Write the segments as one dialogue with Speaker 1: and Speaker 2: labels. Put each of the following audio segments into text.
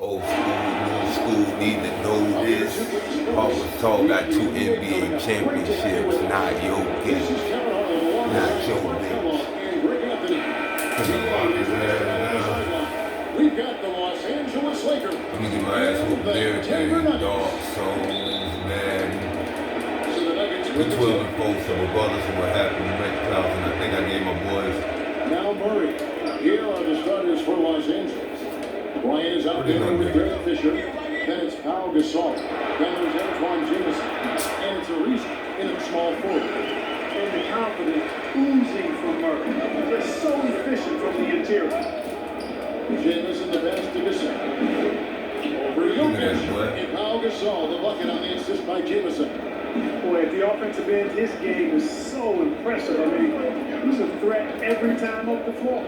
Speaker 1: Old school, new school, need to know this. Paul Gasol got 2 NBA championships, not Jokic, not Jokic.
Speaker 2: We've got the Los Angeles Lakers.
Speaker 1: Let me get my ass whooped there, dude. Dog souls, man. We 12-4, so regardless of what happened, we went playoffs, and I think I gave my boys.
Speaker 2: Now Murray. Here are the starters for Los Angeles. Bryant is out there with Derek Fisher. Then it's Pau Gasol. Then there's Antoine Jamison. And it's Ariza in a small forward.
Speaker 3: And the confidence oozing from Murray. They're so efficient from the interior.
Speaker 2: Jamison the pass to Gasol. Over Jokic. And Pau Gasol, the bucket on the assist by Jamison.
Speaker 3: Boy, at the offensive end, his game is so impressive. I mean, he's a threat every time up the floor.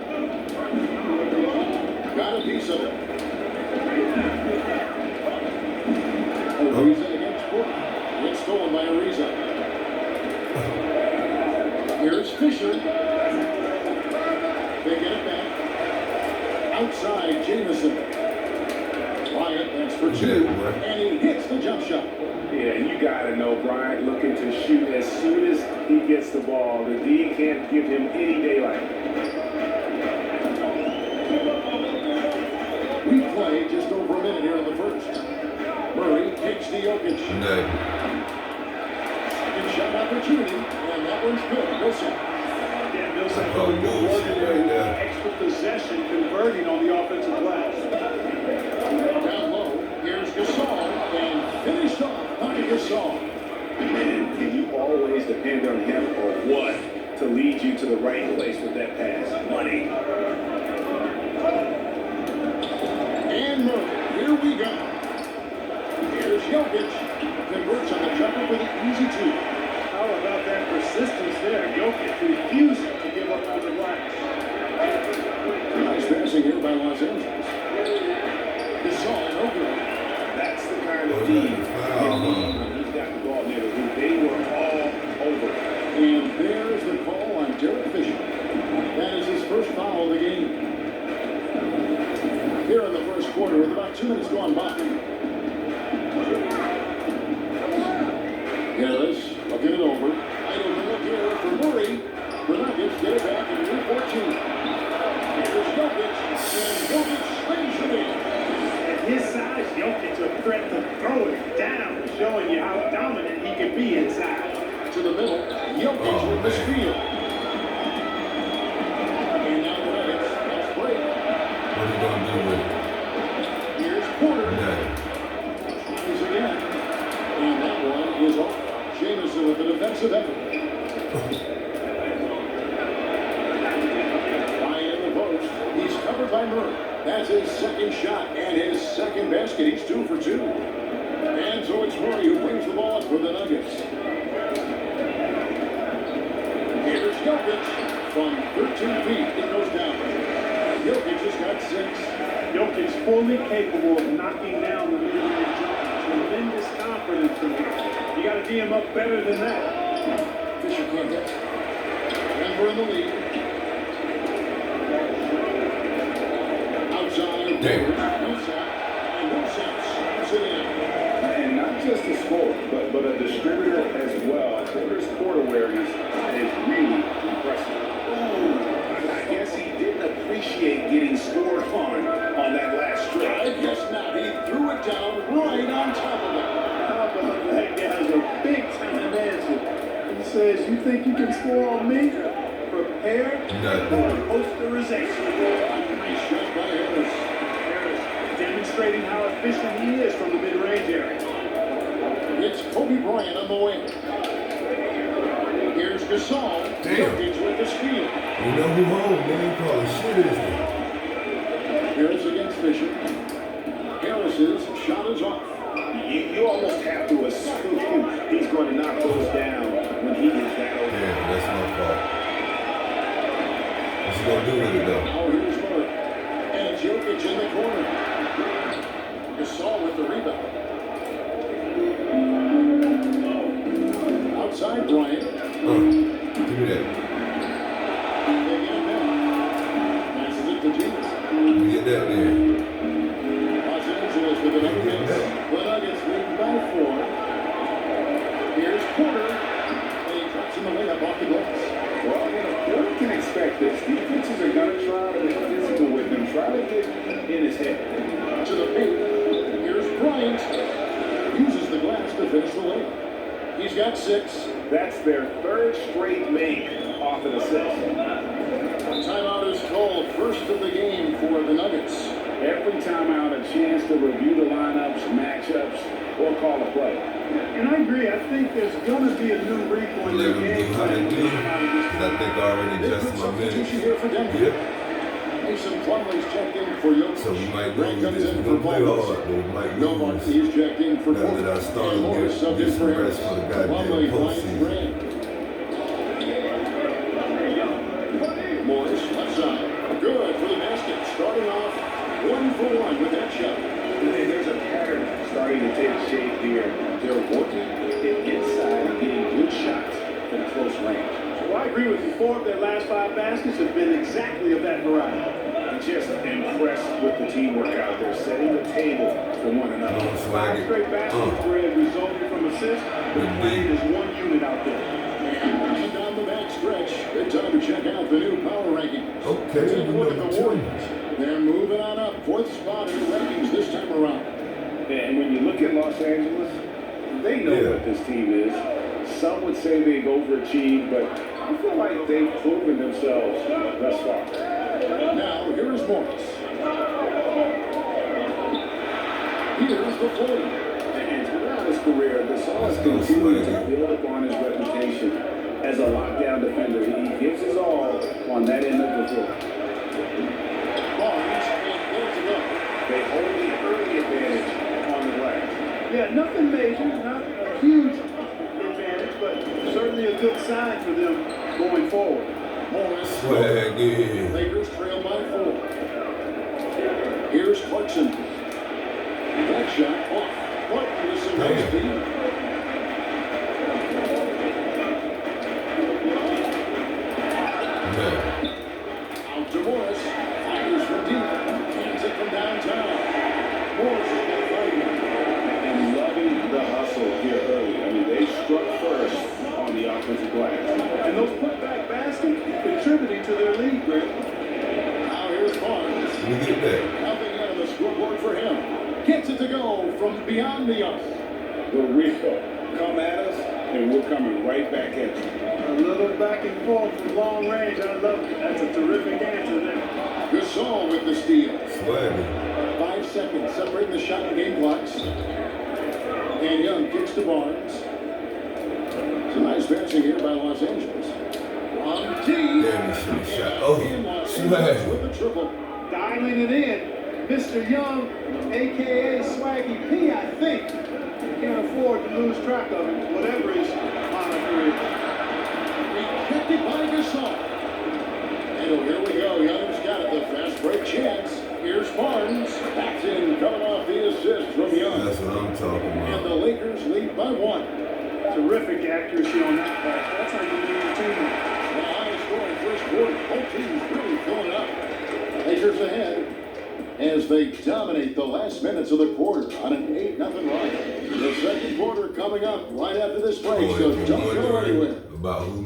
Speaker 2: Got a piece of it. Ariza against Portland. It's stolen by Ariza. Here's Fisher. They get it back. Outside, Jamison. Bryant, that's for two. And he hits the jump shot.
Speaker 4: Yeah, you gotta know Bryant looking to shoot as soon as he gets the ball. The D can't give him any daylight.
Speaker 2: We play just over a minute here in the first. Murray takes the Jokic. Second shot opportunity, and that one's good. Wilson.
Speaker 3: Yeah, Millsap going good work right there. Extra possession converting on the offensive glass.
Speaker 2: Down low, here's Gasol, and finished off by Gasol.
Speaker 4: And can you always depend on him or what to lead you to the right place with that pass? Money.
Speaker 2: And Murray, here we go. Here's Jokic, converts on the jumper with an easy two.
Speaker 3: How about that persistence there? Jokic refusing to give up on the glass.
Speaker 2: Nice passing here by Los Angeles. Gasol, no good.
Speaker 4: That's the kind of team he's got the ball near the hoop. They were all over.
Speaker 2: And there's the call on Derek Fisher. That is his first foul of the game. Here in the first quarter with about 2 minutes gone by. Harris looking it over. Idle look here for Murray. The Nuggets get it back in 2:14. Here's Jokic, and Jokic slings it in.
Speaker 3: At his size, Jokic a threat to throw it down, showing you how dominant he can be inside.
Speaker 2: To the middle, Jokic with the steal. And now the Nuggets, next break.
Speaker 1: What are you going to do with it?
Speaker 2: Here's Porter.
Speaker 1: Nothing.
Speaker 2: Tries again. And that one is off. Jamison with the defensive effort. Bryant in the post. He's covered by Murray. That's his second shot and his second basket. He's 2 for 2. And so it's Murray who brings the ball up for the Nuggets. Here's Jokic from 13 feet. It goes down. Jokic has got 6.
Speaker 3: Jokic's fully capable of knocking down the mid-range jumper. Tremendous confidence from him. You got to tee him up better than that.
Speaker 2: Fisher can't hit. Denver in the lead. Outside. Millsap. And Millsap snaps it in.
Speaker 4: And not just a scorer, but a distributor as well. Porter's court awareness is really impressive. I guess he didn't appreciate getting scored on that last strike.
Speaker 2: I guess not. He threw it down right on top of it.
Speaker 3: How about that guy's a big-time answer. He says, you think you can score on me? Prepare for posterization.
Speaker 2: Nice shot by Harris.
Speaker 3: Harris demonstrating how efficient he is from the mid-range area.
Speaker 2: It's Kobe Bryant on the wing. Here's Gasol. Jokic with the steal.
Speaker 1: You know who home, man? Probably shit is it.
Speaker 2: Harris against Fisher. Harris's shot is off.
Speaker 4: You almost have to assume he's going to knock those down when he is that open.
Speaker 1: Yeah, that's my fault. What's he going to do with it, though?
Speaker 2: Oh, here's Murray. And it's Jokic in the corner. Gasol with the rebound. Outside Bryant.
Speaker 1: Give me that.
Speaker 2: They get it back. Passes it to Jamison.
Speaker 1: Get that there.
Speaker 2: Los He's got 6.
Speaker 4: That's their 3rd straight make off an assist.
Speaker 2: Timeout is called, first of the game for the Nuggets.
Speaker 4: Every timeout, a chance to review the lineups, matchups, or call a play.
Speaker 3: And I agree. I think there's going to be a new wrinkle in the
Speaker 1: Let me
Speaker 3: game
Speaker 1: do how
Speaker 3: plan.
Speaker 1: they do. Because I think I already
Speaker 2: Big
Speaker 1: adjusted my
Speaker 2: substitution
Speaker 1: minutes.
Speaker 2: here for Denver.
Speaker 1: Yep.
Speaker 2: Mason Plumlee's checked in for Jokic.
Speaker 1: So we might
Speaker 2: Grant
Speaker 1: lose
Speaker 2: comes
Speaker 1: this.
Speaker 2: in
Speaker 1: We're
Speaker 2: for
Speaker 1: going to play
Speaker 2: Baldwin.
Speaker 1: hard, but we might
Speaker 2: No
Speaker 1: lose.
Speaker 2: Markey is checked in for
Speaker 1: Now that I
Speaker 2: Porter.
Speaker 1: started
Speaker 2: And Morris
Speaker 1: to
Speaker 2: subbed
Speaker 1: get
Speaker 2: in
Speaker 1: some
Speaker 2: for
Speaker 1: rest for the goddamn
Speaker 2: Plumlee finds
Speaker 1: postseason.
Speaker 2: Grant. Morris left side. Good for the basket. Starting off 1 for 1 with that shot.
Speaker 4: And there's a pattern starting to take shape here. They're working it inside and getting good shots from close range.
Speaker 3: Well, I agree with you. 4 of their last 5 baskets have been exactly of that variety.
Speaker 4: I'm just impressed with the teamwork out there, setting the table for one another.
Speaker 1: Don't swag
Speaker 3: 5
Speaker 1: it.
Speaker 3: straight baskets where resulted from assists. They're playing as one unit out there.
Speaker 2: And down the back stretch, it's time to check out the new power rankings.
Speaker 1: Okay,
Speaker 2: Take a look at the
Speaker 1: number 2.
Speaker 2: Warriors. They're moving on up, 4th spot in the rankings this time around.
Speaker 4: And when you look at Los Angeles, they know what this team is. Some would say they've overachieved, but I feel like they've proven themselves thus far.
Speaker 2: Now, here's Morris. Here's the 40.
Speaker 4: And throughout his career, Gasol has continued to build upon his reputation as a lockdown defender. He gives his all on that end of the floor.
Speaker 2: Barnes, and there's the go.
Speaker 4: They hold the early advantage on the glass.
Speaker 3: Yeah, nothing major, not a huge advantage, but certainly a good sign for them going forward.
Speaker 2: Morris.
Speaker 1: Swag it.
Speaker 2: Lakers trail by 4. Here's Clarkson. That shot off. Clarkson with some nice speed.
Speaker 1: Man.
Speaker 2: Out to Morris. Fires from deep. Hands it from downtown. Morris is going to fight him.
Speaker 4: And loving the hustle here early. I mean, they struck first on the offensive glass.
Speaker 3: And those putback baskets contributing to their lead, Greg.
Speaker 2: Now here's Barnes.
Speaker 1: We get that.
Speaker 2: Nothing out of the scoreboard for him. Gets it to go from beyond the arc.
Speaker 4: The real come at us, and we're coming right back at you.
Speaker 3: A little back and forth from long range. I love it. That's a terrific answer there.
Speaker 2: Gasol with the steal.
Speaker 1: Swag it.
Speaker 2: 5 seconds separating the shot and game clocks. And Young kicks to Barnes. Some nice passing here by Los Angeles. On T.
Speaker 1: Damn, he should have shot. Oh, swag.
Speaker 2: With the triple.
Speaker 3: Dialing it in. Mr. Young, a.k.a. Swaggy P, I think. Can't afford to lose track of him, whatever his moniker is.
Speaker 2: Rejected by Gasol. And here we go. Young's got it. The fast break chance. Here's Barnes. Backs in, coming off the assist from Young.
Speaker 1: That's what I'm talking
Speaker 2: And
Speaker 1: about.
Speaker 2: the Lakers lead by 1.
Speaker 3: Terrific accuracy on that pass. That's how you lead your team.
Speaker 2: The highest scoring first quarter. Both teams really filling it up. Lakers ahead as they dominate the last minutes of the quarter on an 8-0 run. The second quarter coming up right after this break,
Speaker 1: Oh,
Speaker 2: so
Speaker 1: if you're
Speaker 2: don't go
Speaker 1: wondering
Speaker 2: anywhere.
Speaker 1: about who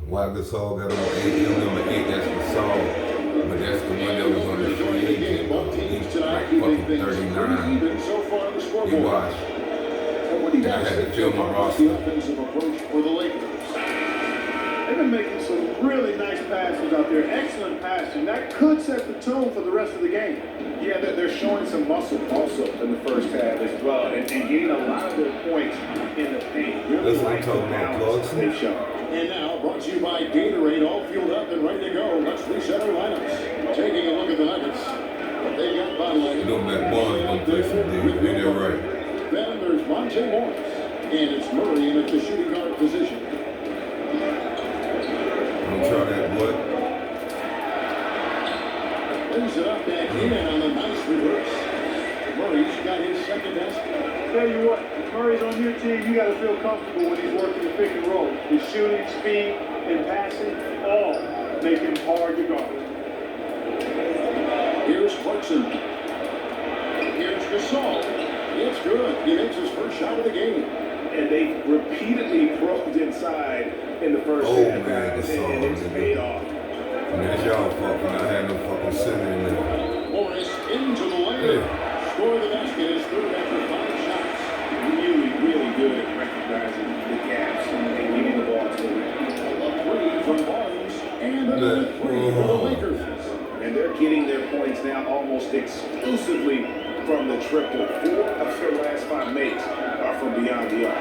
Speaker 1: why Gasol got on 8, him number 8, that's Gasol. But that's the one that was on the free agent.
Speaker 2: Both teams
Speaker 1: He's
Speaker 2: tonight
Speaker 1: like
Speaker 2: keeping
Speaker 1: fucking
Speaker 2: things pretty
Speaker 1: 39.
Speaker 2: even so far on the
Speaker 1: He
Speaker 2: scoreboard.
Speaker 1: watched.
Speaker 2: But what do you
Speaker 1: I
Speaker 2: guys
Speaker 1: had to
Speaker 2: think
Speaker 1: fill
Speaker 2: so
Speaker 1: my
Speaker 2: far about
Speaker 1: roster.
Speaker 2: the offensive approach for the Lakers?
Speaker 3: They've been making some really nice passes out there. Excellent passing. That could set the tone for the rest of the game.
Speaker 4: Yeah, they're showing some muscle also in the first half as well, and getting a lot of their points in the paint. Really
Speaker 1: That's what I'm
Speaker 4: like the
Speaker 1: talking about,
Speaker 4: balance
Speaker 1: Clarkson.
Speaker 4: they've shown.
Speaker 2: And now, brought to you by Gatorade, all fueled up and ready to go. Let's reset our lineups. Taking a look at the Nuggets. They got Butler.
Speaker 1: You know, Matt Barnes gonna play some D. Ain't that right?
Speaker 2: Then there's Monte Morris. And it's Murray in at the shooting guard position.
Speaker 1: Don't try that, boy.
Speaker 2: Brings it up back in on a nice reverse. Murray's got his second basket.
Speaker 3: Tell you what, if Murray's on your team, you got to feel comfortable when he's working the pick and roll. His shooting, speed, and passing all make him hard to guard.
Speaker 2: Here's Clarkson. Here's Gasol. It's good. He makes his first shot of the game.
Speaker 4: And they repeatedly probed inside in the first
Speaker 1: Oh,
Speaker 4: half,
Speaker 1: man,
Speaker 4: guys,
Speaker 1: Gasol,
Speaker 4: and it's
Speaker 1: nigga.
Speaker 4: paid off.
Speaker 1: And that's y'all fault for not having no fucking center in there.
Speaker 2: Morris into the lane. Score the basket. His third after 5 shots.
Speaker 4: Really, really good at recognizing points now almost exclusively from the triple. 4 of their last 5 makes are from beyond the arc.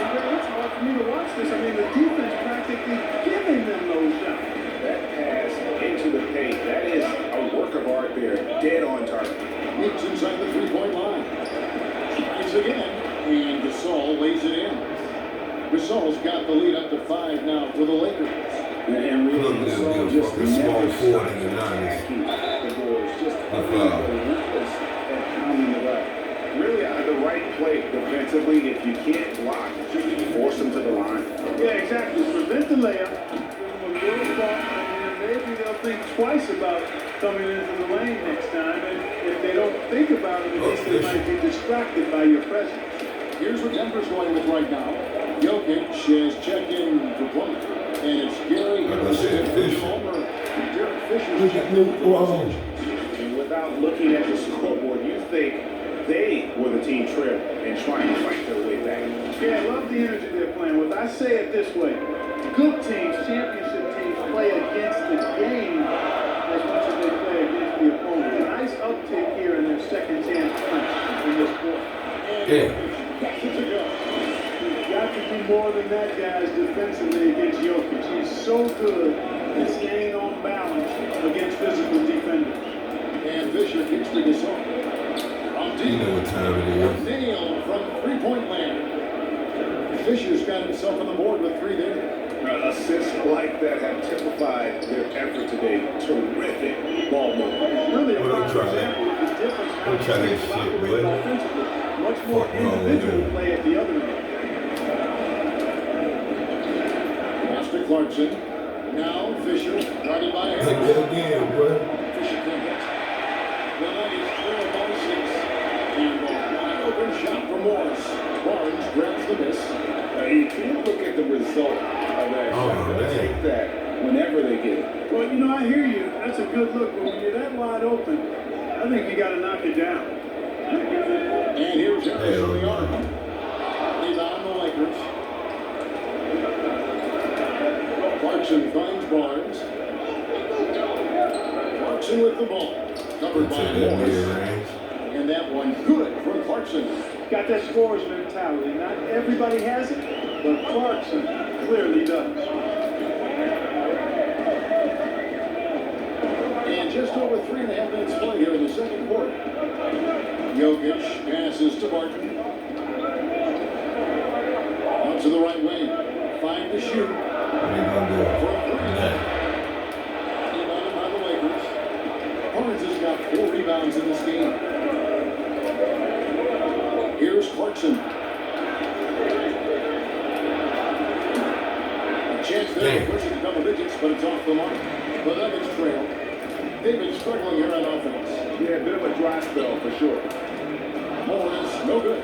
Speaker 3: It's hard for me to watch this. I mean, the defense practically giving them those shots.
Speaker 4: That pass into the paint, that is a work of art there, dead on target.
Speaker 2: It's inside the three-point line. Tries again, and Gasol lays it in. Gasol's got the lead up to 5 now for the Lakers.
Speaker 4: And really,
Speaker 1: Look,
Speaker 4: Gasol
Speaker 1: they'll
Speaker 4: just
Speaker 1: be a small
Speaker 4: never
Speaker 1: forward
Speaker 4: stops
Speaker 1: in the Niners.
Speaker 4: the boards, just
Speaker 1: The foul.
Speaker 4: relentless at pounding the rack. Really, the right play defensively. If you can't block, force them to the line.
Speaker 3: Yeah, exactly. Prevent the layup. Give them a little ball, and then maybe they'll think twice about coming into the lane next time. And if they don't think about it, at least they might be distracted by your presence.
Speaker 2: Here's what Denver's going with right now. Jokic has checked in for play. And it's Gary
Speaker 1: Like I said, Fisher.
Speaker 2: Derek Fisher's checked in for possession.
Speaker 4: And without looking at the scoreboard, you think they were the team trail and trying to fight their way back.
Speaker 3: Yeah, I love the energy they're playing with. I say it this way. Good teams, championship teams, play against the game as much as they play against the opponent. A nice uptick here in their second chance punch in this quarter.
Speaker 1: Yeah.
Speaker 3: You've got to do more than that, guys, defensively against Jokic. He's so good at staying on balance against physical defenders.
Speaker 2: And Fisher kicks to Gasol.
Speaker 1: You know what time it is.
Speaker 2: Nailed from three-point land. Fisher's got himself on the board with 3 there.
Speaker 4: Assists like that have typified their effort today. Terrific ball movement.
Speaker 3: Really a
Speaker 1: Well,
Speaker 3: prime
Speaker 1: try
Speaker 3: example of the difference
Speaker 1: Don't try that
Speaker 3: between
Speaker 1: shit,
Speaker 3: operating
Speaker 1: boy.
Speaker 3: offensively. Much more
Speaker 1: Fuck wrong with
Speaker 3: individual
Speaker 1: you.
Speaker 3: play at the other end.
Speaker 2: Pass to Clarkson. Now Fisher, guarded by
Speaker 1: Take
Speaker 2: Harris.
Speaker 1: that again, boy.
Speaker 2: Fisher can't hit. The Nuggets trail by 6. And a wide open shot for Morris. Barnes grabs the miss.
Speaker 4: You can't look at the result of that shot. They'll
Speaker 1: man.
Speaker 4: take that whenever they get it.
Speaker 3: Well, you know, I hear you. That's a good look, but when you're that wide open, I think you got to knock it down.
Speaker 2: And here's Harris
Speaker 1: Hell
Speaker 2: on the
Speaker 1: no.
Speaker 2: arm. Rebound the Lakers. Clarkson finds Barnes. Clarkson with the ball. Covered
Speaker 1: Take
Speaker 2: by
Speaker 1: that
Speaker 2: Morris.
Speaker 1: mid-range.
Speaker 2: And that one good for Clarkson.
Speaker 3: Got that scorer's mentality. Not everybody has it, but Clarkson clearly does.
Speaker 2: And just over 3.5 minutes play here in the second quarter. Jokic passes to Barton. Out to the right wing. 5 to shoot.
Speaker 1: What are you gonna do?
Speaker 2: For a three.
Speaker 1: Yeah.
Speaker 2: Rebounded by the Lakers. Barnes has got 4 rebounds in this game. Here's Clarkson. A chance there to push it to double digits, but it's off the mark. The Nuggets trail. They've been struggling here on offense.
Speaker 4: Yeah, a bit of a dry spell for sure.
Speaker 2: Morris, no good.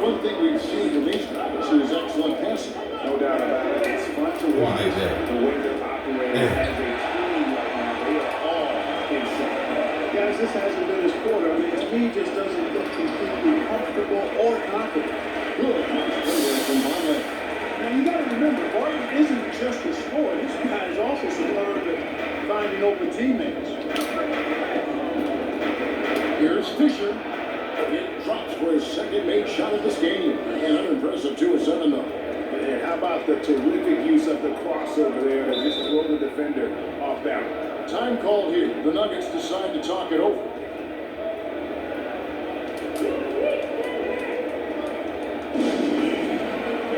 Speaker 2: One thing we've seen from these guys is excellent passing.
Speaker 4: No doubt about it. It's fun to watch
Speaker 1: like that.
Speaker 4: the way they're operating
Speaker 1: Yeah.
Speaker 4: as a team right now. They are all inside.
Speaker 3: Guys, this hasn't been his quarter. I mean, to me, just doesn't look completely comfortable or confident.
Speaker 2: Good. Nice play there from Barnett.
Speaker 3: Now, you got to remember, Barton isn't just a scorer. This guy is also superb at finding open teammates.
Speaker 2: Here's Fisher. It drops for his second made shot of this game. And unimpressive 2-7 though.
Speaker 4: And how about the terrific use of the crossover there to just throw the defender off balance?
Speaker 2: Time called here. The Nuggets decide to talk it over.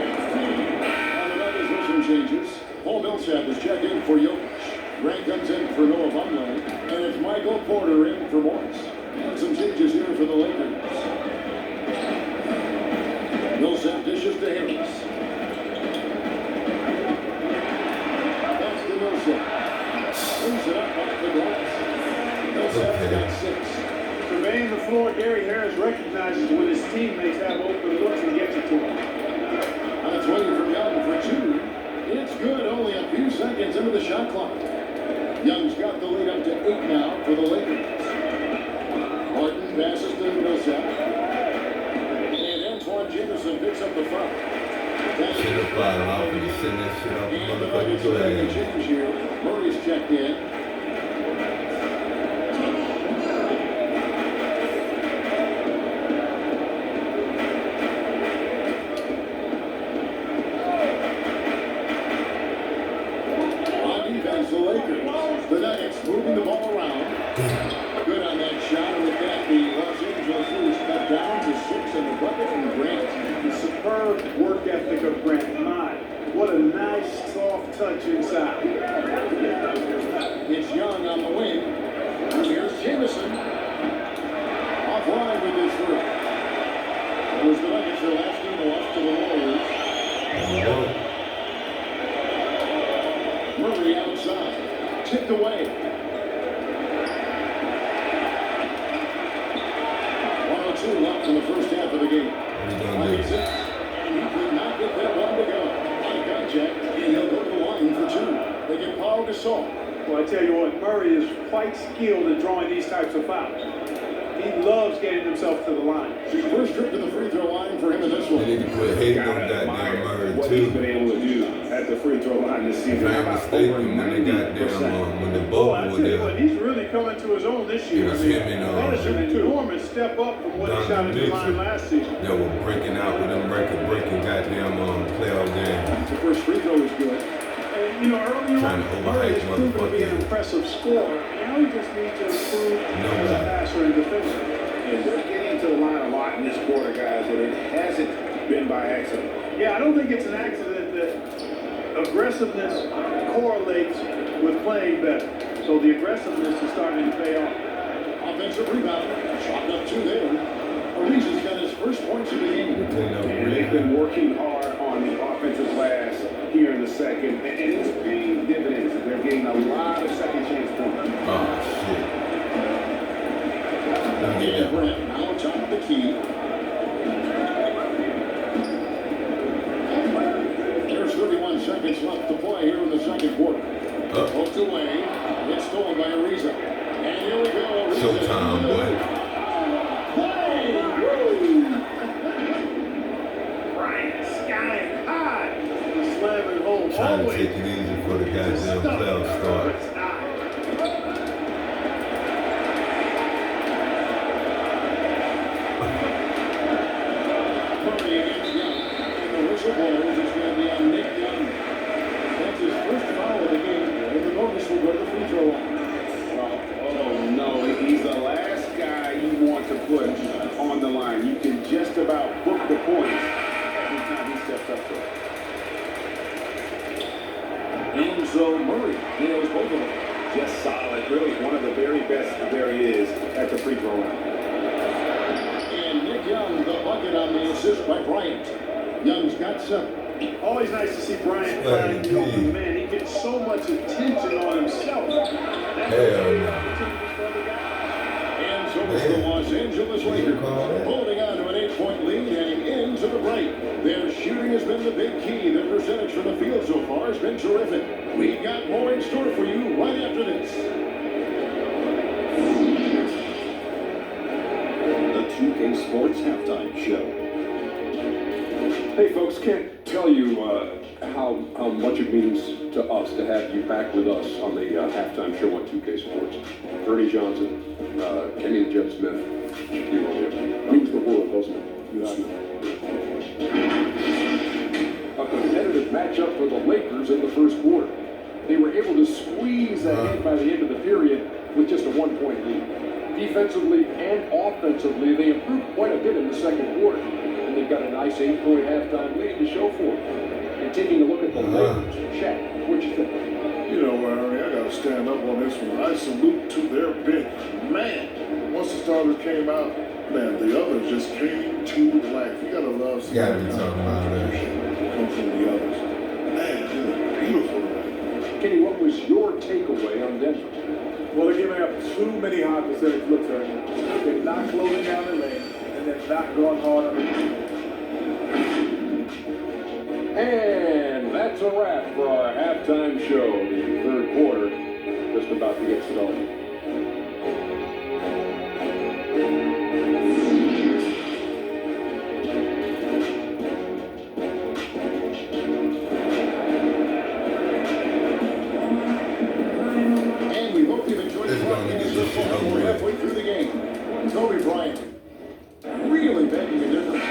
Speaker 2: On the Nuggets with some changes. Paul Millsap is checked in for Jokic. Grant comes in for Noah Vonleh. And it's Michael Porter in for Morris. And some changes here for the Lakers. Millsap dishes to Harris. That's to Millsap. Brings it up off the glass. Millsap's got 6.
Speaker 3: Surveying the floor, Gary Harris recognizes when his teammates have open looks and gets it to him.
Speaker 2: And it's waiting for Young for 2. It's good, only a few seconds into the shot clock. Young's got the lead up to 8 now for the Lakers. Martin passes to Millsap. And Antoine Jameson picks up the foul.
Speaker 1: Shit up fire off and send that shit off the
Speaker 2: And the Nuggets
Speaker 1: motherfucking
Speaker 2: are making a
Speaker 1: flag.
Speaker 2: change here. Murray's checked in.
Speaker 3: make of Grant. My, what a nice soft touch inside.
Speaker 2: It's Young on the wing. Here's Jamison. Offline with his throw. It was the Nuggets their last game loss to the Warriors. Murray outside. Tipped away. 102 left in the first half of the game. Plays it, and he could not get that one to go. On contact, and he'll go to the line for two. They get Pau Gasol.
Speaker 3: Well, I tell you what, Murray is quite skilled at drawing these types of fouls. He loves getting himself to the line.
Speaker 2: First trip to the free throw line for him in this one.
Speaker 1: They need to quit hating on goddamn Murray
Speaker 4: what he's been
Speaker 1: too.
Speaker 4: able to do at the free throw line this
Speaker 1: If
Speaker 4: season.
Speaker 1: I ain't mistaken, when they goddamn when the
Speaker 3: Oh,
Speaker 1: bubble
Speaker 3: I
Speaker 1: was
Speaker 3: tell you what,
Speaker 1: there,
Speaker 3: he's really coming to his own this year.
Speaker 1: It was
Speaker 3: I mean,
Speaker 1: him and,
Speaker 3: that is an enormous step up from what he shot
Speaker 1: Donovan
Speaker 3: at the line
Speaker 1: Mitchell.
Speaker 3: last season.
Speaker 1: that were breaking out with them record-breaking goddamn playoff games.
Speaker 2: The first free throw is good.
Speaker 3: And, you know, early
Speaker 1: Trying
Speaker 3: on,
Speaker 1: to
Speaker 3: Murray has
Speaker 1: overhype
Speaker 3: proven to be an
Speaker 1: motherfucking-
Speaker 3: impressive scorer. Now he just needs to improve as a
Speaker 1: doubt.
Speaker 3: passer and defender.
Speaker 4: And they're getting to the line a lot in this quarter, guys, and it hasn't been by accident.
Speaker 3: Yeah, I don't think it's an accident that aggressiveness correlates with playing better. So the aggressiveness is starting to pay off.
Speaker 2: Offensive rebound. Shot up two there. Ariza's got his first points of the game.
Speaker 4: And they've been working hard on the offensive glass here in the second, and it's paying dividends. They're getting a lot of second chance points.
Speaker 1: Oh shit. Let me get
Speaker 2: And
Speaker 1: that.
Speaker 2: Grant now top of the key. There's 31 seconds left to play here in the second quarter. Poked away. It's stolen by Ariza. And here we go. Ariza.
Speaker 1: Showtime, boy.
Speaker 3: Bryant, sky high. Slamming home.
Speaker 1: Trying to
Speaker 3: always.
Speaker 1: take it easy for the goddamn playoff start.
Speaker 3: It's not.
Speaker 2: Murray against Young. And the whistle blows. It's going to be on Nick Young. That's his first foul of the game. And the bonus will go to the free throw line.
Speaker 4: Oh no, he's the last guy you want to put on the line. You can just about book the points every time he steps up there.
Speaker 2: And so Murray nails both of them.
Speaker 4: Just solid, really one of the very best there is at the free throw line.
Speaker 2: And Nick Young, the bucket on the assist by Bryant. Young's got 7.
Speaker 3: Always nice to see Bryant find the open man. He gets so much attention on himself. That's
Speaker 1: Hell
Speaker 3: a
Speaker 1: no.
Speaker 3: opportunity for other guys.
Speaker 2: And so it's the Los Angeles Lakers holding on to an 8-point lead heading into the break. Their shooting has been the big key. Their percentage from the field so far has been terrific. We've got more in store for you right after this.
Speaker 5: The 2K Sports Halftime Show.
Speaker 6: Hey folks, can't tell you how much it means to us to have you back with us on the halftime show on 2K Sports. Ernie Johnson, Kenny the Jet Smith, you know, it means the world, doesn't it? Yes. A competitive matchup for the Lakers in the first quarter. They were able to squeeze ahead by the end of the period with just a 1-point lead. Defensively and offensively, they improved quite a bit in the second quarter. And they've got a nice 8-point halftime lead to show for it. And taking a look at the Lakers, Shaq, what you think?
Speaker 7: You know, Ernie, I got to stand up on this one. I salute to their bench. Man, once the starters came out, man, the others just came to life. You got to love some
Speaker 1: Gotta be talking about that.
Speaker 7: come from the others. Man, it was beautiful.
Speaker 6: Kenny, what was your takeaway on Denver?
Speaker 3: Well, they're giving up too many high percentage looks right now. They're not closing down the lane, and they're not going hard on the defense.
Speaker 6: And that's a wrap for our halftime show. The third quarter just about to get started.
Speaker 2: And we hope you've enjoyed the
Speaker 1: Let's go and get
Speaker 2: broadcast
Speaker 1: this
Speaker 2: so
Speaker 1: shit
Speaker 2: far.
Speaker 1: over
Speaker 2: We're
Speaker 1: with.
Speaker 2: halfway through the game. Kobe Bryant really making a difference.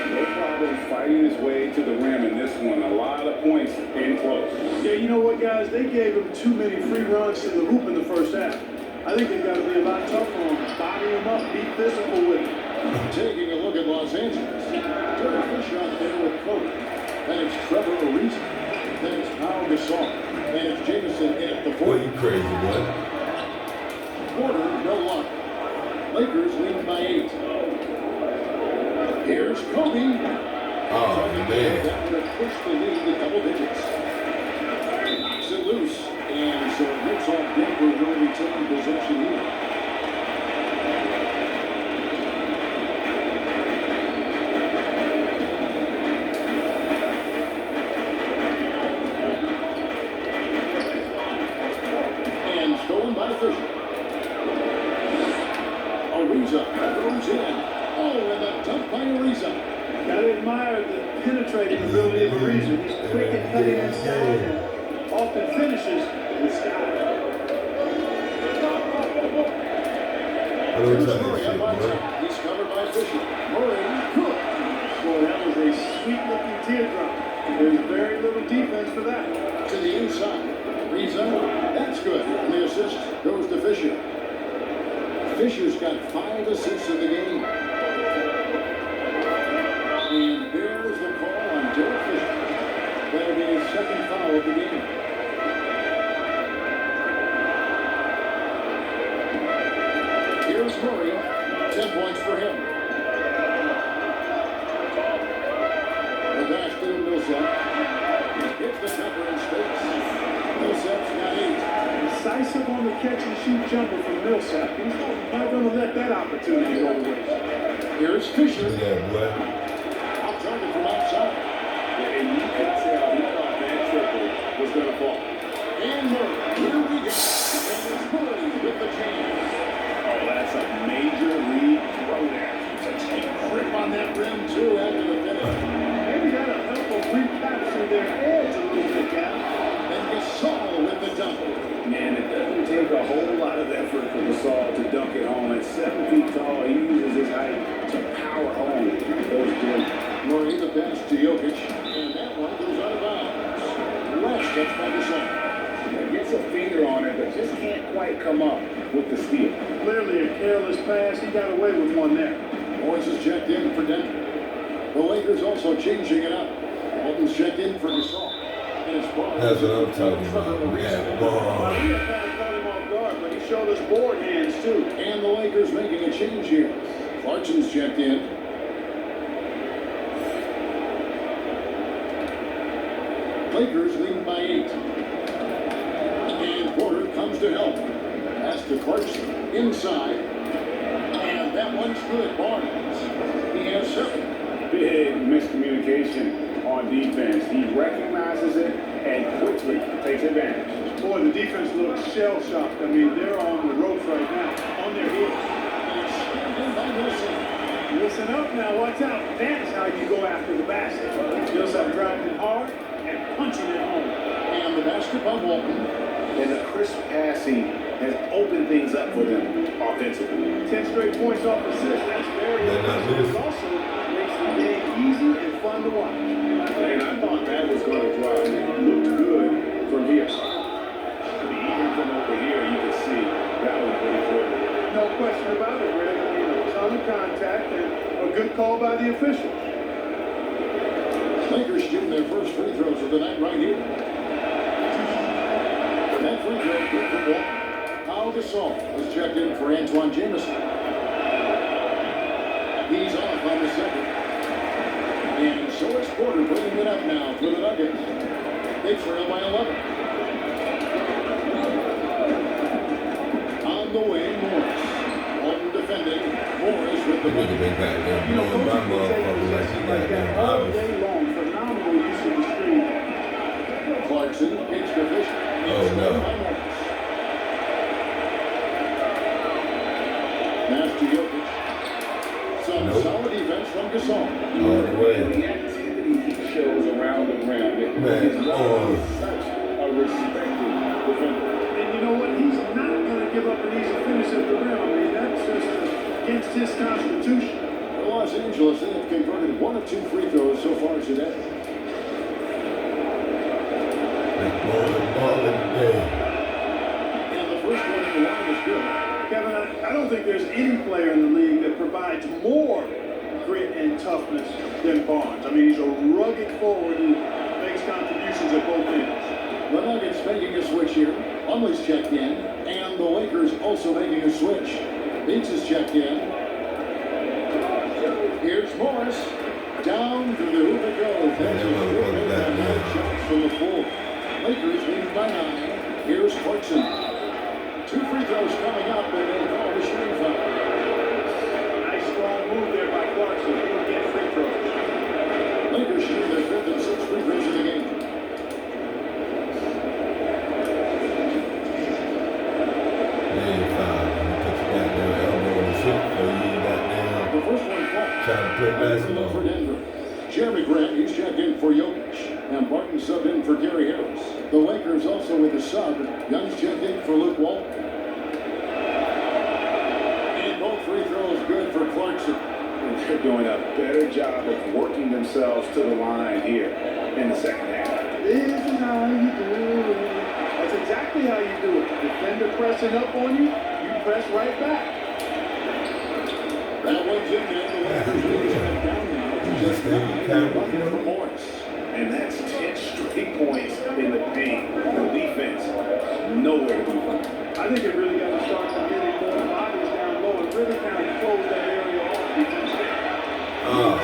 Speaker 4: No problem fighting his way to the rim in this one. A lot of points in close.
Speaker 3: Yeah, you know what, guys? They gave him too many free runs to the hoop in the first half. I think they've got to be a lot tougher on him. Body him up, be physical with him.
Speaker 2: Taking a look at Los Angeles. Derek Fisher out there with Kobe. Then it's Trevor Ariza. Then it's Pau Gasol. And it's Jameson in at the
Speaker 1: Boy,
Speaker 2: 40.
Speaker 1: you crazy, boy.
Speaker 2: Porter, no luck. Lakers lead by 8. Here's Kobe.
Speaker 1: Oh, man.
Speaker 2: That would have pushed the lead to double digits. Knocks it loose. And so it looks like Denver will be taking possession here. And stolen by Fisher. Ariza throws in. Oh, and the dunk by Ariza.
Speaker 3: Gotta admire the penetrating ability of Ariza. He's quick and cutting inside and often finishes with style.
Speaker 1: I don't
Speaker 2: Here's
Speaker 1: try
Speaker 2: Murray
Speaker 1: that shit,
Speaker 2: on one
Speaker 1: boy.
Speaker 2: side. He's covered by Fisher. Murray, good.
Speaker 3: Boy, that was a sweet-looking teardrop. There's very little defense for that.
Speaker 2: To the inside. Ariza, that's good. And the assist goes to Fisher. Fisher's got 5 assists in the game. And there's the call on Derek Fisher. That'll be his second foul of the game. Here's Murray. 10 points for him. The dash to Millsap. Hits the jumper in space. Millsap's got 8.
Speaker 3: Decisive on the catch-and-shoot jumper from Millsap. He's not going to let that opportunity go to waste.
Speaker 2: Here's Fisher.
Speaker 1: Look at that, boy.
Speaker 2: Out target from outside.
Speaker 4: And you could tell he thought that triple was going to fall.
Speaker 2: And Murray. Here we go. And it's Murray with the jam.
Speaker 4: Oh, that's a major league throwdown.
Speaker 2: Grip on that rim, too, after the finish.
Speaker 3: Maybe that'll help them recapture their edge a little bit, Cal.
Speaker 2: And Gasol with the dunk.
Speaker 4: Man, it doesn't take a whole lot of effort for Gasol to dunk it home. At 7 feet tall, he uses his height to power home those gems.
Speaker 2: Murray the pass to Jokic. And that one goes out of bounds. Last touch by Gasol.
Speaker 4: Gets a finger on it, but just can't quite come up with the steal.
Speaker 3: Clearly a careless pass. He got away with one there.
Speaker 2: Morris is checked in for Denver. The Lakers also changing it up. Walton's checked in for Gasol. And it's Barnes.
Speaker 1: That's what I'm talking about. We have
Speaker 3: Well,
Speaker 1: ball.
Speaker 3: he had kind of caught him off guard, but he showed us board hands, too.
Speaker 2: And the Lakers making a change here. Clarkson's checked in. Lakers leading by 8. And Porter comes to help. Pass to Clarkson. Inside. And that one's good. Barnes. He has 7.
Speaker 4: Big miscommunication on defense. He recognizes it and quickly takes advantage.
Speaker 3: Boy, the defense looks shell-shocked. I mean, they're on the ropes right now, on their heels.
Speaker 2: And it's screwed in by Wilson.
Speaker 3: Listen up now, watch out. That's how you go after the basket. Millsap driving it hard and punching it home.
Speaker 2: And the basket by Walton.
Speaker 4: And the crisp passing has opened things up for them offensively.
Speaker 3: 10 straight points off assist. That's very
Speaker 1: Yeah, now
Speaker 3: impressive.
Speaker 1: this-
Speaker 3: It also makes the game easy and fun to watch.
Speaker 4: And I thought that was going to drop. It looked good from here. But even from over here, you can see that was pretty good.
Speaker 3: No question about it, Greg. I mean, a ton of contact and a good call by the officials.
Speaker 2: Lakers shooting their first free throws of the night right here. That free throw good for Walton. Pau Gasol was checked in for Antoine Jameson. He's off on the second. And so is Porter bringing it up now for the Nuggets. They trail by 11. On the way, Morris. Walton defending. Morris with the
Speaker 1: Look at
Speaker 2: bucket.
Speaker 1: that goddamn
Speaker 3: You know,
Speaker 1: blowing my
Speaker 3: coaches can say
Speaker 1: motherfucker like he
Speaker 3: positions like that
Speaker 1: goddamn
Speaker 3: all
Speaker 1: obvious.
Speaker 3: day long. Phenomenal use of the screen.
Speaker 2: Clarkson pitched to Fisher.
Speaker 1: Oh, no.
Speaker 2: Pass to Jokic. Some
Speaker 1: Nope.
Speaker 2: solid defense from Gasol.
Speaker 1: All the way.
Speaker 4: The activity he shows around the rim.
Speaker 1: Man,
Speaker 4: He's such a respected defender.
Speaker 3: And you know what? He's not going to give up an easy finish at the rim. I mean, that's just against his constitution.
Speaker 2: For Los Angeles, they have converted 1 of 2 free throws so far today.
Speaker 1: Ball today.
Speaker 2: And the first one in the line is good.
Speaker 3: Kevin, I don't think there's any player in the league that provides more grit and toughness than Barnes. I mean, he's a rugged forward who makes contributions at both ends.
Speaker 2: The Nuggets making a switch here. Plumlee's checked in, and the Lakers also making a switch. Beats is checked in. Here's Morris. Down to the hoop it goes. That's a shots from the floor. Lakers lead by 9. Here's Clarkson. 2 free throws coming up, and they'll call the shooting foul.
Speaker 3: Nice strong move there by Clarkson. He will get free throws.
Speaker 2: Lakers shooting their 5th and 6th free throws of the game. The first one caught.
Speaker 1: Trying to play basketball.
Speaker 2: For Denver. Jeremy Grant, he's checked in for Jokic. And Barton subbed in for Gary Harris. The Lakers also with a sub. Young's checked in for Luke Walton. And both free throws good for Clarkson.
Speaker 4: They're doing a better job of working themselves to the line here in the second half.
Speaker 3: This is how you do it. That's exactly how you do it. Defender pressing up on you, you press right back.
Speaker 2: That one's in there. The Lakers really step down now. Just for Morris.
Speaker 4: And that's 10 straight points in the paint. The defense, nowhere to be found.
Speaker 3: I think it really got to start from getting more bodies down low and really kind of close that area off defensively.
Speaker 1: Oh,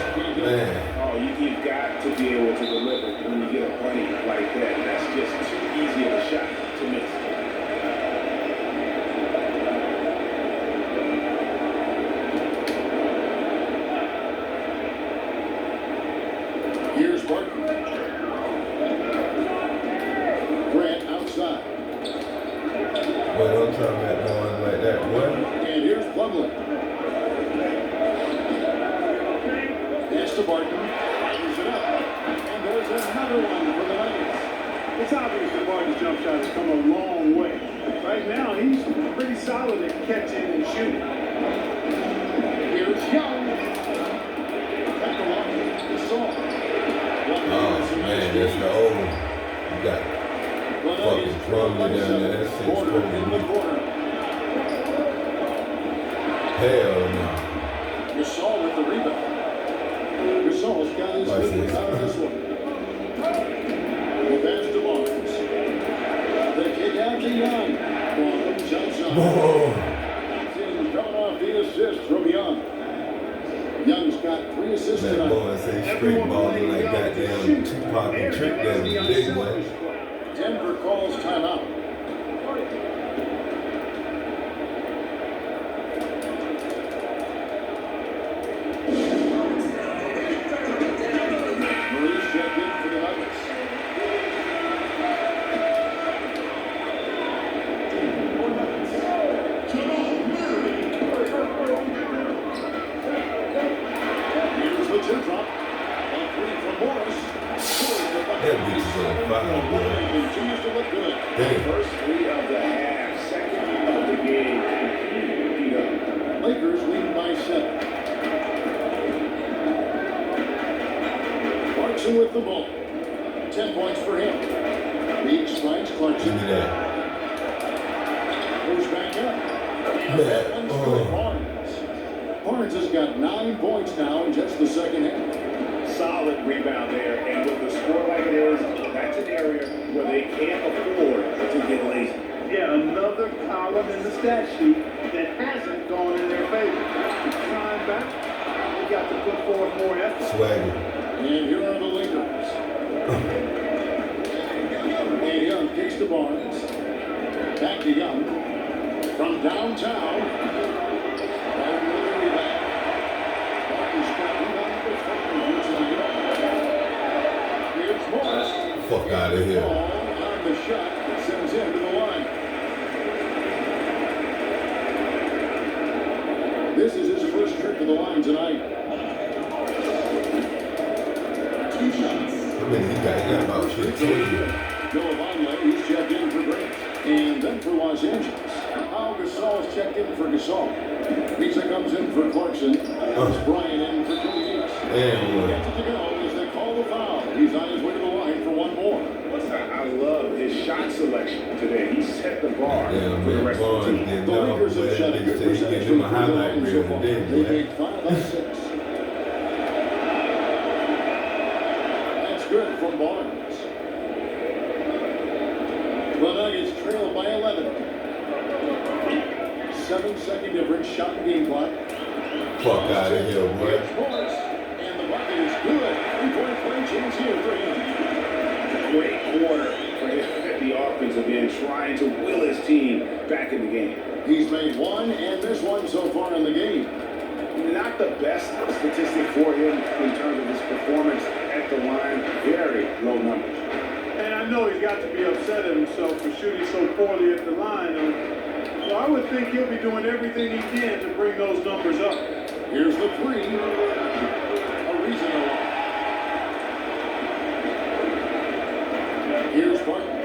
Speaker 1: man.
Speaker 4: Oh, you've got to be able to deliver when you get a play like that. That's just too easy of a shot to miss.
Speaker 2: Here's Barton. Grant outside.
Speaker 1: Well, don't tell me that noise like that. What?
Speaker 2: And here's Plumlee. Pass to Barton. Fires it up. And there's another one for the Nuggets.
Speaker 3: It's obvious that Barton's jump shot has come a long way. Right now, he's pretty solid at catching and shooting.
Speaker 2: Here's Young. Back along. Gasol.
Speaker 1: Oh, man, that's the old. You got fucking Plumlee down there. That's
Speaker 2: Corner in the
Speaker 1: supposed
Speaker 2: corner.
Speaker 1: hell no.
Speaker 2: Gasol with the rebound. Gasol's got his
Speaker 1: Watch
Speaker 2: foot
Speaker 1: this.
Speaker 2: out of this one. The pass to Barnes. The kick out to Young. Barnes outside.
Speaker 1: Whoa.
Speaker 2: Coming off the assist from Young. Young's got 3 assists
Speaker 1: That
Speaker 2: tonight.
Speaker 1: boy say straight balling like goddamn Tupac and Trick Daddy, big boy.
Speaker 2: Denver calls timeout. Maurice checked in for the Nuggets. Here's the teardrop. A 3 from Morris.
Speaker 1: That bitch is on fire, boy.
Speaker 2: Continues to look good.
Speaker 1: Damn.
Speaker 4: First 3 of the half, second of the game. Heat up.
Speaker 2: Lakers lead by 7. Clarkson with the ball. 10 points for him. Beach finds
Speaker 1: Give
Speaker 2: Clarkson.
Speaker 1: me that.
Speaker 2: Goes back up. And that one's for Barnes. Barnes has got 9 points now in just the second half.
Speaker 4: Solid rebound there, and with the score like it is, that's an area where they can't afford to get lazy.
Speaker 3: Yeah, another column in the stat sheet that hasn't gone in their favor. It's time back. They got to put forth more effort.
Speaker 1: Swagger.
Speaker 2: And here are the Lakers. And Young kicks to Barnes. Back to Young. From downtown. Barton with the rebound. Barton's got rebound with 4 points. Here's Morris.
Speaker 1: Fuck out of here.
Speaker 2: Ball on the shot that sends him to the line. This is his first trip to the line tonight. 2 shots.
Speaker 1: I mean, he got about 15.
Speaker 2: Noah Vonleh, he's checked in for Grant. And then for Los Angeles, Pau Gasol's checked in for Gasol. Pizza comes in for Clarkson. Bryant in for Jimmy East.
Speaker 1: And
Speaker 2: Gets it to go as they call the foul. He's on his way to the line for one more.
Speaker 4: I love his shot selection today. He set the bar
Speaker 1: yeah,
Speaker 4: for the
Speaker 1: man,
Speaker 4: rest of the
Speaker 1: Barnes
Speaker 4: team.
Speaker 1: did
Speaker 2: The
Speaker 1: not
Speaker 2: Lakers have
Speaker 1: play.
Speaker 2: shot a
Speaker 1: They
Speaker 2: good
Speaker 1: say he
Speaker 2: percentage
Speaker 1: gave him a
Speaker 2: from the
Speaker 1: highlight
Speaker 2: line
Speaker 1: reel
Speaker 2: so far.
Speaker 1: today,
Speaker 2: They
Speaker 1: boy.
Speaker 2: made 5 out of 6.
Speaker 1: fuck out of here, boy.
Speaker 2: Here's Morris, and the bucket is good. 3-point play chance here for him.
Speaker 4: Great quarter for him at the offensive end, trying to will his team back in the game.
Speaker 2: He's made one and missed one so far in the game.
Speaker 4: Not the best statistic for him in terms of his performance at the line. Very low numbers.
Speaker 3: And I know he's got to be upset at himself for shooting so poorly at the line. So I would think he'll be doing everything he can to bring those numbers up.
Speaker 2: Here's the three. Ariza. Here's Barton.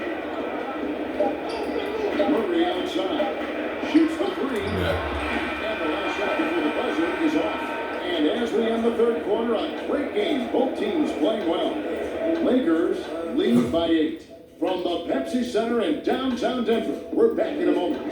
Speaker 2: Murray outside. Shoots the three. And the last shot before the buzzer is off. And as we end the third quarter, a great game. Both teams playing well. Lakers lead by 8. From the Pepsi Center in downtown Denver. We're back in a moment.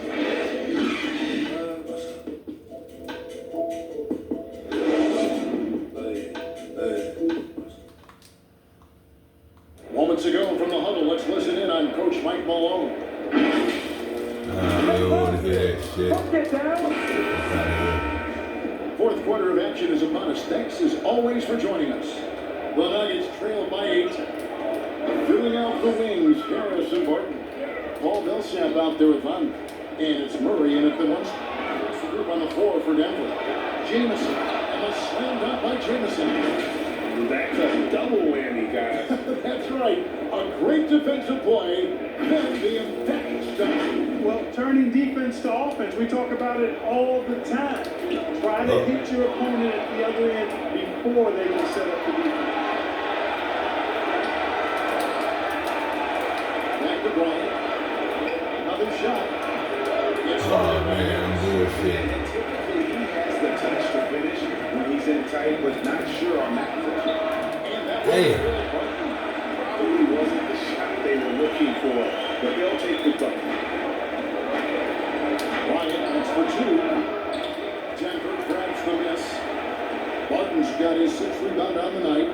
Speaker 2: Moments ago from the huddle, let's listen in on Coach Mike Malone.
Speaker 1: I don't want to hear that shit.
Speaker 3: Get down.
Speaker 1: Fuck out of here.
Speaker 2: Fourth quarter of action is upon us. Thanks as always for joining us. The Nuggets trail by 8. Filling out the wings, Harris and Barton. Paul Millsap out there with Van. And it's Murray in at the one. That's the group on the floor for Denver. Jamison. And a slam dunk by Jamison.
Speaker 4: That's a double whammy, guys.
Speaker 2: That's right. A great defensive play. Then the emphatic stop.
Speaker 3: Well, turning defense to offense, we talk about it all the time. Try to hit your opponent at the other end before they can set up the defense.
Speaker 2: Back to Bryant. Another shot. It's
Speaker 1: Oh, man, bullshit.
Speaker 4: Typically, he has the touch to finish when he's in tight, but not sure on that possession.
Speaker 2: And that
Speaker 1: Damn.
Speaker 4: Probably wasn't the shot they were looking for, but they'll take the bucket.
Speaker 2: Bryant that's for 2. Denver grabs the miss. Barton's got his 6th rebound on the night.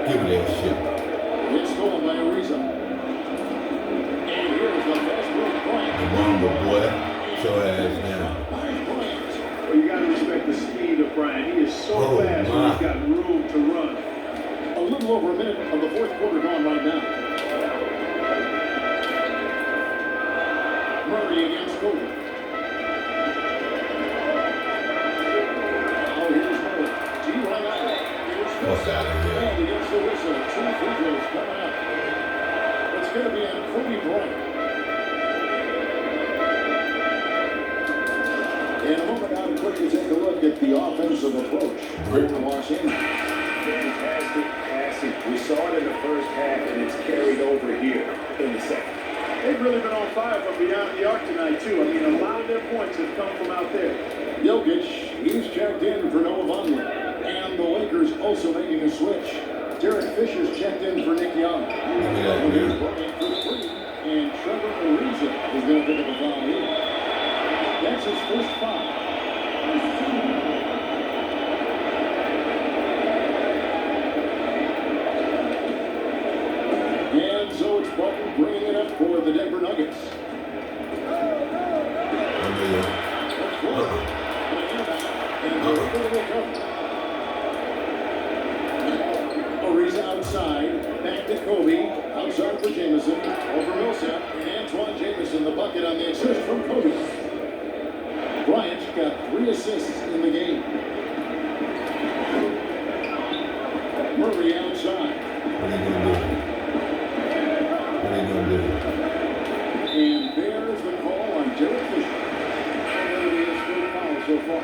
Speaker 1: Give me that shit.
Speaker 2: It's stolen by Ariza. And here's the fast break. Bryant.
Speaker 1: Remember, boy. Show ass down.
Speaker 2: By Bryant.
Speaker 3: Well, you got to respect the speed of Bryant. He is so
Speaker 1: Oh,
Speaker 3: fast
Speaker 1: my.
Speaker 3: and he's got room to run.
Speaker 2: A little over a minute of the fourth quarter gone right now. Murray against Kobe. Oh, here's Murray. G right out. Here's
Speaker 1: Fuck out of here.
Speaker 2: And against the whistle. 2 free throws coming up. It's going to be on Kobe Bryant. In a moment, now to quickly take a look at the offensive approach. Great from Los Angeles.
Speaker 4: Fantastic passing. We saw it in the first half, and it's carried over here in the second.
Speaker 3: They've really been on fire from beyond the arc tonight, too. I mean, a lot of their points have come from out there.
Speaker 2: Jokic, he's checked in for Noah Vonleh. And the Lakers also making a switch. Derek Fisher's checked in for Nick Young.
Speaker 1: Look at that,
Speaker 2: Here's
Speaker 1: dude.
Speaker 2: Bryant for 3. And Trevor Ariza is going to pick up a foul here. That's his first foul. And so it's Barton bringing it up for the Denver Nuggets. That's one. And they're going to recover. Ariza outside. Back to Kobe. Outside for Jamison. Over Millsap. And Antoine Jamison, the bucket on the assist from Kobe. Bryant got 3 assists in the game. Murray outside.
Speaker 1: What are you gonna do? What are you gonna do?
Speaker 2: And there's the call on Derek Fisher. And that'll be his third foul so far.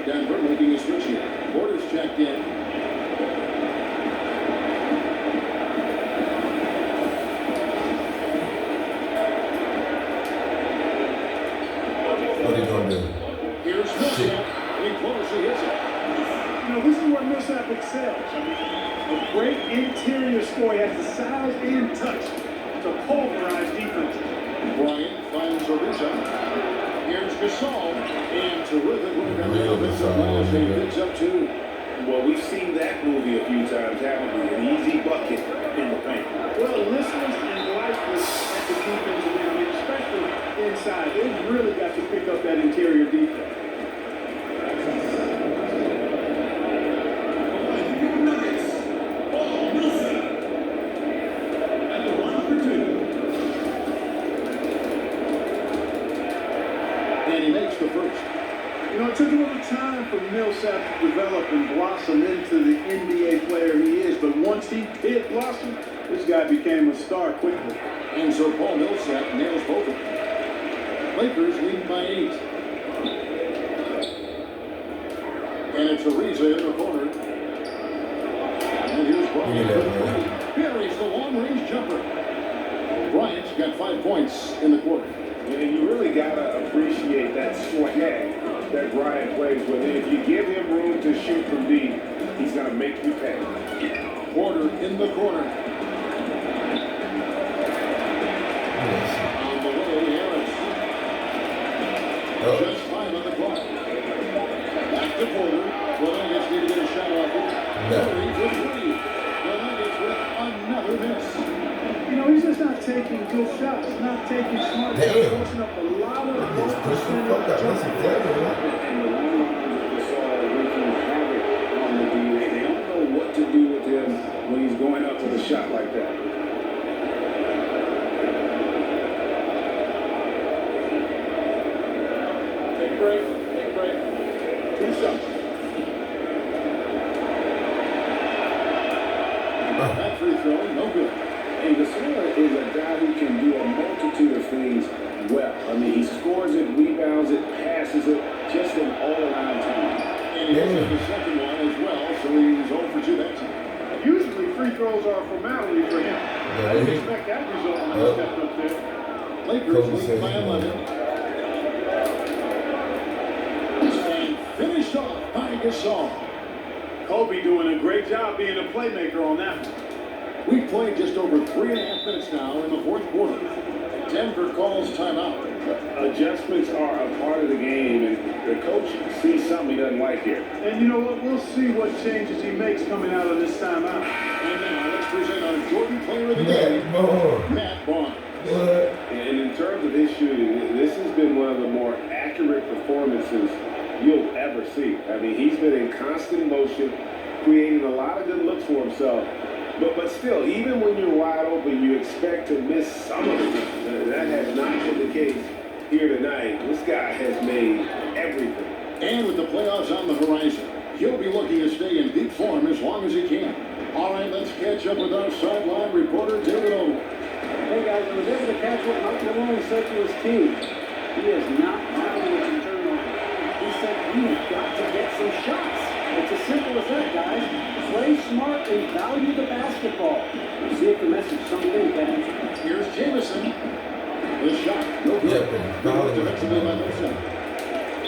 Speaker 2: Denver making a switch here. Porter's checked in.
Speaker 1: What are you gonna do?
Speaker 2: Here's Millsap. In close, he hits it.
Speaker 3: You know, this is where Millsap excels. I mean, a great interior score. He has the size and touch to pulverize defense.
Speaker 2: Bryant finds Ariza. Here's Gasol. And terrific work on the
Speaker 1: Real
Speaker 2: offensive
Speaker 1: Gasol,
Speaker 2: glass. He
Speaker 1: nigga.
Speaker 2: picks up 2.
Speaker 4: Well, we've seen that movie a few times, haven't we? An easy bucket in the paint.
Speaker 3: Well, listless and lifeless at the defensive end, especially inside. They've really got to pick up that interior defense. have to develop and blossom into the NBA player he is, but once he did blossom, this guy became a star quickly.
Speaker 2: And so Paul Millsap nails both of them. Lakers lead by 8. And it's Ariza in the corner. And here's Bryant. Buries the long-range jumper. Bryant's got 5 points in the quarter.
Speaker 4: And you really got to appreciate that swag that Bryant plays with. And if you give him room to shoot from deep, he's going to make you pay.
Speaker 2: Porter in the corner. On the way, Harris. Just 5 on the clock. Back to Porter. Well, Nuggets need to get a shot off it. Curry for 3. The Nuggets with another miss.
Speaker 3: You know, he's just not taking good shots, not taking smart shots, forcing up a lot of those percentage jump.
Speaker 4: And the Warriors saw wreaking havoc on the D. They don't know what to do with him when he's going up with a shot like that.
Speaker 2: Take a break. Take a break. 2 shots. That free throw, no good.
Speaker 4: And Gasol is a guy who can do a multitude of things well. I mean, he scores it, rebounds it, passes it, just an all-around talent.
Speaker 2: And he hit the second one as well, so he's 0 for 2 that time.
Speaker 3: Usually free throws are a formality for him. I didn't expect that result when he stepped up there.
Speaker 2: Lakers lead by 11. And finished off by Gasol.
Speaker 3: Kobe doing a great job being a playmaker on that one.
Speaker 2: We've played just over 3.5 minutes now in the fourth quarter. Denver calls timeout.
Speaker 4: Adjustments are a part of the game, and the coach sees something he doesn't like here.
Speaker 3: And you know what? We'll see what changes he makes coming out of this timeout.
Speaker 2: And now let's present our Jordan Player of the Game, Matt Barnes.
Speaker 4: And in terms of his shooting, this has been one of the more accurate performances you'll ever see. I mean, he's been in constant motion, creating a lot of good looks for himself. But still, even when you're wide open, you expect to miss some of it. That has not been the case here tonight. This guy has made everything.
Speaker 2: And with the playoffs on the horizon, he'll be looking to stay in peak form as long as he can. All right, let's catch up with our sideline reporter, David Owen.
Speaker 8: Hey guys, I was able to catch what Mike Malone said to his team. He is not happy with the turnover. He said, "You've got to get some shots." It's as simple as that, guys. Play smart and value the basketball. We'll see if the message sunk in, fans.
Speaker 2: Here's Jamison. The shot. No good. Defensively by Millsap.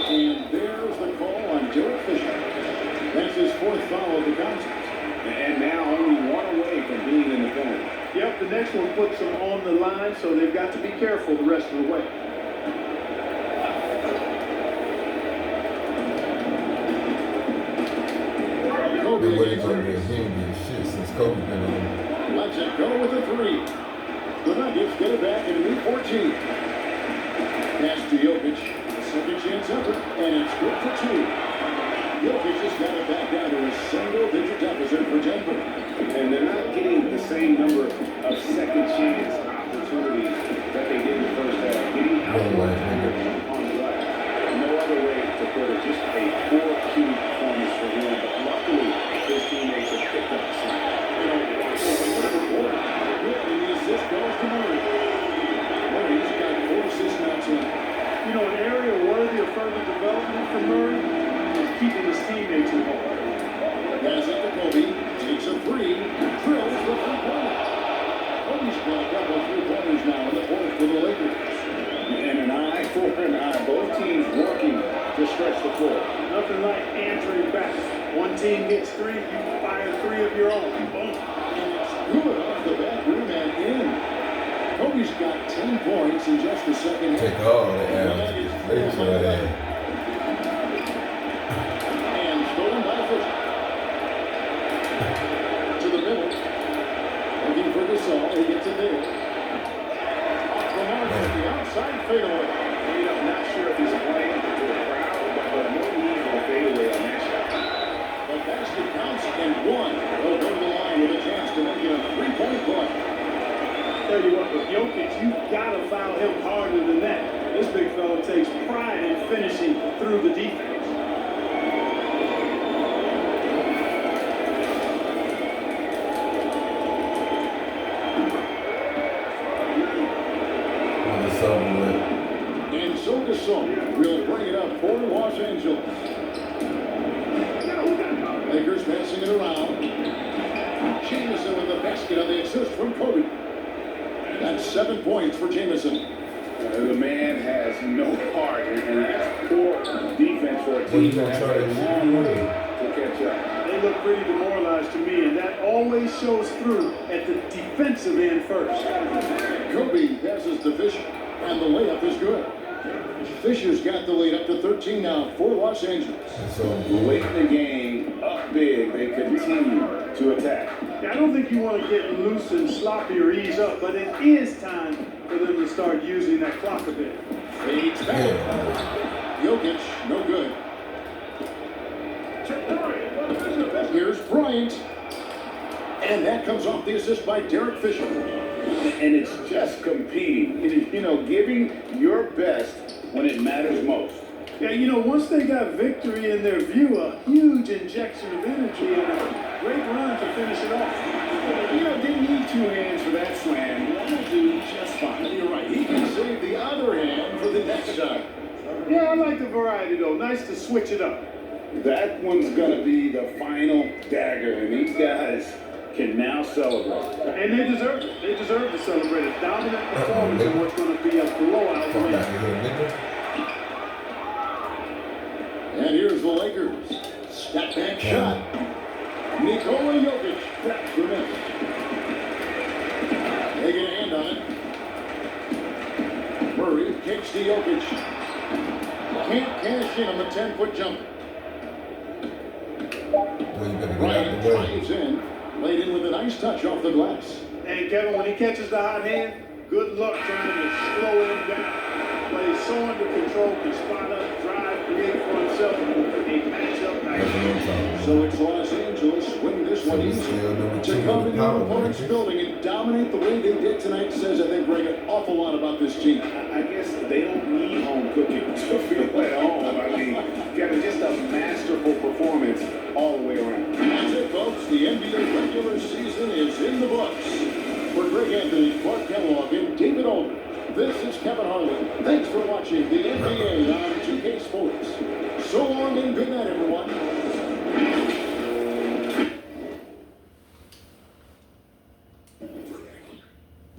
Speaker 2: And there's the call on Derek Fisher. That's his 4th foul of the contest.
Speaker 4: And now only 1 away from being in the penalty.
Speaker 3: Yep, the next one puts them on the line, so they've got to be careful the rest of the way.
Speaker 1: Been waiting for him to be shit since Kobe been on.
Speaker 2: Let's it go with a 3. The Nuggets get it back in a new 14. Pass to Jokic. A second chance effort, and it's good for 2. Jokic has got it back down to a single-digit deficit for Denver.
Speaker 4: And they're not getting the same number of second chance opportunities that they did in the first half. Getting out on the right. No other way to put it. Just a poor shooting performance for him. But luckily, his teammates have picked up the slack.
Speaker 2: And the assist goes to Murray. Murray's got 4 assists now tonight.
Speaker 3: You know, an area worthy of further development for Murray is keeping his teammates involved.
Speaker 2: Pass up to Kobe. Takes a 3. Drills the 3-pointer. Kobe's got a couple of 3-pointers now in the fourth for the Lakers.
Speaker 4: And an eye for an eye. Both teams working to stretch the floor.
Speaker 3: Nothing like answering back. One team gets 3, you fire 3 of your own. Boom.
Speaker 2: And it's good off the back rim and in. Kobe's got 10 points in just the second half.
Speaker 1: Take all the L's. Ladies for that.
Speaker 2: And stolen by Fisher. To the middle. Looking for Gasol. He gets it there. Off the mark at the outside fadeaway.
Speaker 4: You know, I'm not sure if he's playing to the crowd, but no need for a fadeaway on that shot.
Speaker 2: The basket counts and 1. He'll go to the line with a chance to make it a 3-point play.
Speaker 3: Tell you what, with Jokic, you've got to foul him harder than that. This big fella takes pride in finishing through the defense.
Speaker 2: Gasol will bring it up for Los Angeles. Lakers passing it around. Jamison with the basket on the assist from Kobe. That's 7 points for Jamison.
Speaker 4: The man has no heart, and that's poor defense for a
Speaker 1: What you
Speaker 4: team
Speaker 1: gonna
Speaker 4: that
Speaker 1: try
Speaker 4: has
Speaker 1: to
Speaker 4: a long
Speaker 1: do?
Speaker 4: way to catch up.
Speaker 3: They look pretty demoralized to me, and that always shows through at the defensive end first.
Speaker 2: Kobe passes to Fisher, and the layup is good. Fisher's got the lead up to 13 now for Los Angeles.
Speaker 1: So
Speaker 4: Late in the game, up big, they continue to attack.
Speaker 3: I don't think you want to get loose and sloppy or ease up, but it is time for them to start using that clock a bit.
Speaker 2: Fades back. Jokic, no good. Here's Bryant. And that comes off the assist by Derek Fisher.
Speaker 4: And it's just competing. It is, giving your best when it matters most.
Speaker 3: Yeah, once they got victory in their view, a huge injection of energy and a great run to finish it off.
Speaker 4: Didn't need two hands for that slam. That'll do just fine.
Speaker 2: You're right. He can save the other hand for the next shot.
Speaker 3: Yeah, I like the variety, though. Nice to switch it up.
Speaker 4: That one's going to be the final dagger, and these guys can now celebrate.
Speaker 3: And they deserve it. They deserve to celebrate a dominant performance in what's going to be a blowout
Speaker 1: fuck
Speaker 3: win.
Speaker 1: out of here, nigga.
Speaker 2: And here's the Lakers. Step back shot. Nikola Jokic. That's the miss. They get a hand on it. Murray kicks to Jokic. Can't cash in on the 10-foot jumper.
Speaker 1: Well, you better get
Speaker 2: Bryant
Speaker 1: out the way.
Speaker 2: drives in. Laid in with a nice touch off the glass.
Speaker 3: And Kevin, when he catches the hot hand, good luck trying to slow him down. Plays so under control, can spot up, drive, create for himself, a matchup
Speaker 1: That's what I'm
Speaker 3: night.
Speaker 1: talking about.
Speaker 2: So it's Los Angeles win this one easy.
Speaker 1: Still number two
Speaker 2: To
Speaker 1: in
Speaker 2: come
Speaker 1: the
Speaker 2: in
Speaker 1: power
Speaker 2: your opponent's
Speaker 1: rankings.
Speaker 2: building and dominate the way they did tonight says, I think, Greg, an awful lot about this team.
Speaker 4: I guess they don't need home cooking to feel at home. I mean, Kevin, just a masterful performance all the way around.
Speaker 2: That's it, folks. The NBA regular season is in the books. For Greg Anthony, Clark Kellogg, and David Older, this is Kevin Harlan. Thanks for watching the NBA on 2K Sports. So long and good night, everyone.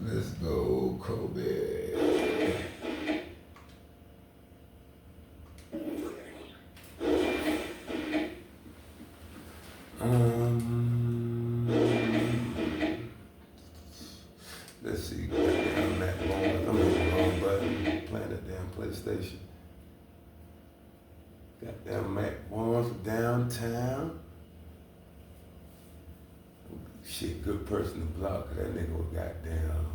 Speaker 1: Let's go, Kobe. Let's see. Goddamn Matt Barnes. I'm in the wrong button. Playing that damn PlayStation. Goddamn Matt Barnes downtown. Shit, good person to block. That nigga was goddamn.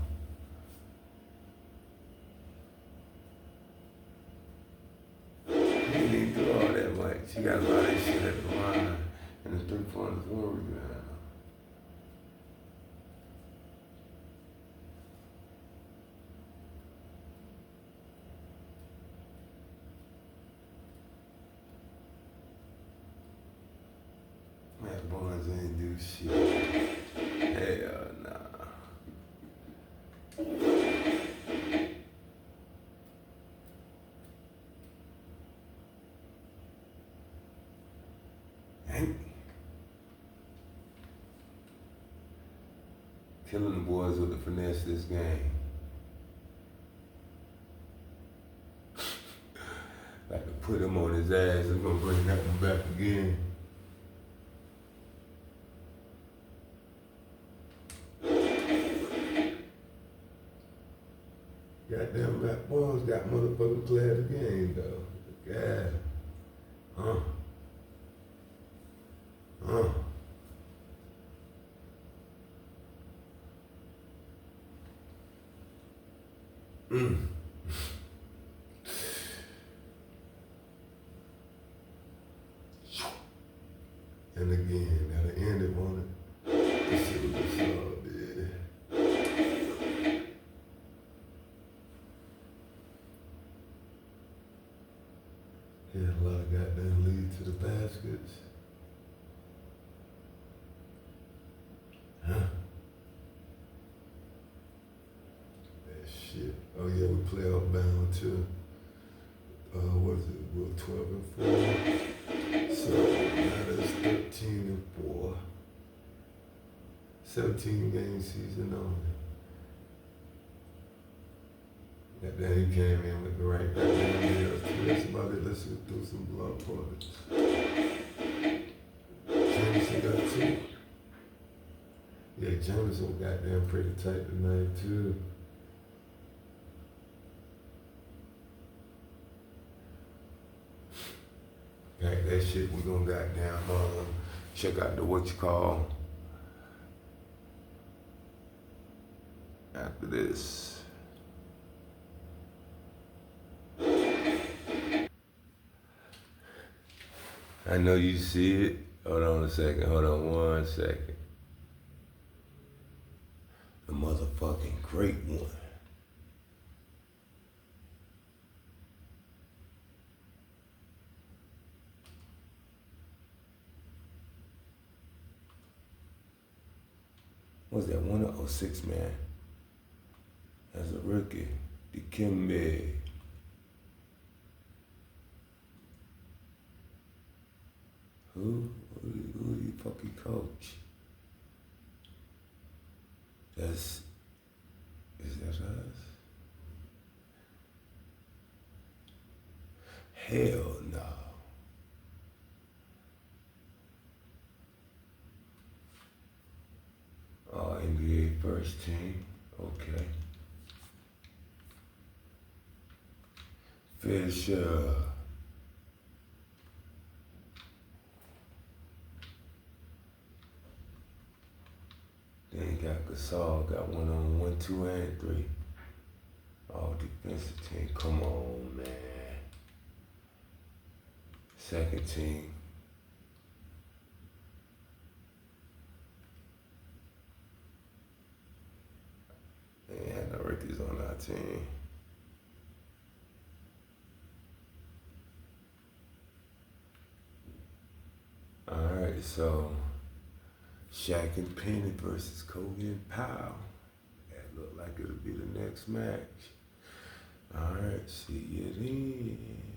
Speaker 1: He didn't do all that much. He got a lot of shit at the line. And the 3-pointers were rebound. Matt Barnes ain't do shit. Hell nah. Ain't killing the boys with the finesse this game. Like to put him on his ass, I'm gonna bring that one back again. Goddamn Matt Barnes got motherfucking play of the game though. God. And again, gotta end it on it. This shit was just all dead. He had a lot of goddamn lead to the baskets. Huh? That shit. Oh yeah, we playoff bound too. what is it? We're 12-4. So that is 13-4. 17 game season only. That then he came in with the right goddamn deal. That's about it. Let's get through some blood products. Jameson got 2. Yeah, Jameson goddamn pretty tight tonight too. Like that shit, we gonna goddamn check out the what you call after this. I know you see it. Hold on a second. Hold on 1 second. The motherfucking great one. What's that? 106 man. As a rookie, Dikembe. Who you fucking coach? Is that us? Hell no. Oh, NBA first team. Okay. Fisher. Then got Gasol, got 1 on 1, 2, and 3. All defensive team. Come on, man. Second team. They ain't had no rookies on our team. Alright, so Shaq and Penny versus Kobe and Powell. That look like it'll be the next match. Alright, see you then.